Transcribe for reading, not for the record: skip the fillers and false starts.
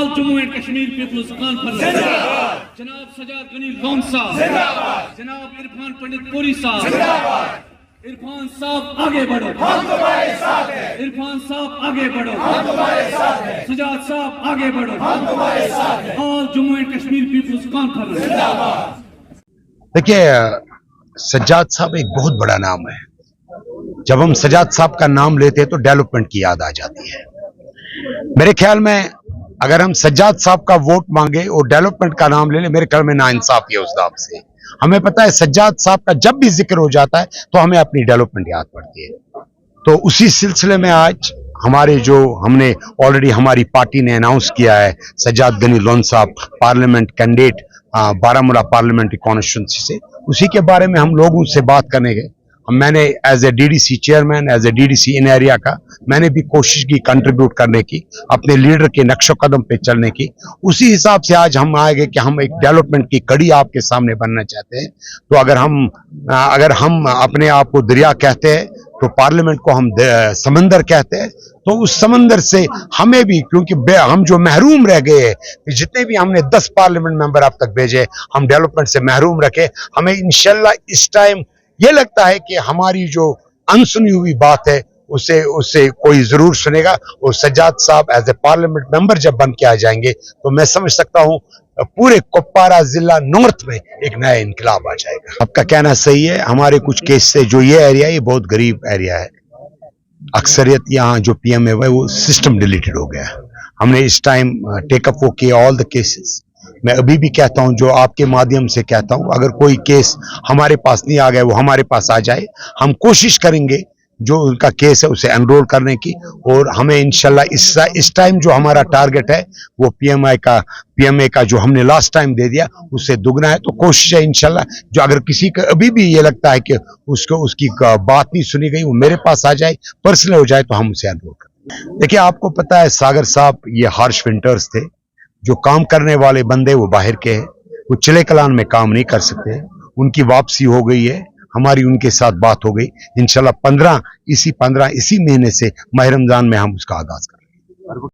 All Jammu and Kashmir People's Conference. Zindabad. Janab Sajjad Ghani Lone Saab. Zindabad. Janab Irfan Pandit Puri Saab. Zindabad. Irfan साहब आगे बढ़ो, हम तुम्हारे साथ हैं। इरफान साहब आगे बढ़ो, हम तुम्हारे साथ हैं। सजाद साहब आगे बढ़ो, हम तुम्हारे साथ हैं। All Jammu and Kashmir People's Conference. जिंदाबाद। देखिए, सज्जाद साहब एक बहुत बड़ा नाम है। जब हम सज्जाद साहब का नाम लेते हैं तो डेवलपमेंट की याद आ जाती है। मेरे ख्याल में अगर हम सज्जाद साहब का वोट मांगे और डेवलपमेंट का नाम ले लें, मेरे ख्याल में नाइंसाफी है उस नाम से। हमें पता है सज्जाद साहब का जब भी जिक्र हो जाता है तो हमें अपनी डेवलपमेंट याद पड़ती है। तो उसी सिलसिले में आज हमारे जो हमने ऑलरेडी हमारी पार्टी ने अनाउंस किया है, सज्जाद गनी लोन साहब parliament candidate Baramulla parliamentary constituency से, उसी के बारे में हम लोग उनसे बात करने गए। मैंने as a DDC chairman, as a DDC in area का मैंने भी कोशिश की कंट्रीब्यूट करने की, अपने लीडर के नक्शो कदम पे चलने की। उसी हिसाब से आज हम आए गए कि हम एक डेवलपमेंट की कड़ी आपके सामने बनना चाहते हैं। तो अगर हम अपने आप को दरिया कहते हैं तो पार्लियामेंट को हम समंदर कहते हैं। तो उस समंदर से हमें भी, क्योंकि हम जो महरूम रह गए हैं, जितने भी हमने 10 पार्लियामेंट मेंबर अब तक भेजे, हम डेवलपमेंट से महरूम रखे। हमें इंशाल्लाह इस टाइम ये लगता है कि हमारी जो अनसुनी हुई बात है उसे कोई जरूर सुनेगा। और सज्जाद साहब एज ए पार्लियामेंट मेंबर जब बन के आ जाएंगे तो मैं समझ सकता हूं पूरे कुपवारा जिला नॉर्थ में एक नया इनकलाब आ जाएगा। आपका कहना सही है। हमारे कुछ केस से जो ये एरिया, ये बहुत गरीब एरिया है। अक्सरियत यहाँ जो पीएम है वो सिस्टम डिलीटेड हो गया। हमने इस टाइम टेकअप वो किया ऑल द केसेस। मैं अभी भी कहता हूं, जो आपके माध्यम से कहता हूं, अगर कोई केस हमारे पास नहीं आ गया वो हमारे पास आ जाए। हम कोशिश करेंगे जो उनका केस है उसे एनरोल करने की। और हमें इंशाल्लाह इस टाइम जो हमारा टारगेट है वो पीएमए का जो हमने लास्ट टाइम दे दिया उससे दुगना है। तो कोशिश है इंशाल्लाह, जो अगर किसी का अभी भी ये लगता है कि उसकी बात नहीं सुनी गई, वो मेरे पास आ जाए, पर्सनल हो जाए, तो हम उसे एनरोल करें। देखिए, आपको पता है सागर साहब ये हार्श विंटर्स थे। जो काम करने वाले बंदे वो बाहर के हैं, वो चिले कलान में काम नहीं कर सकते। उनकी वापसी हो गई है, हमारी उनके साथ बात हो गई। इंशाल्लाह 15 इसी महीने से माह रमजान में हम उसका आगाज करेंगे।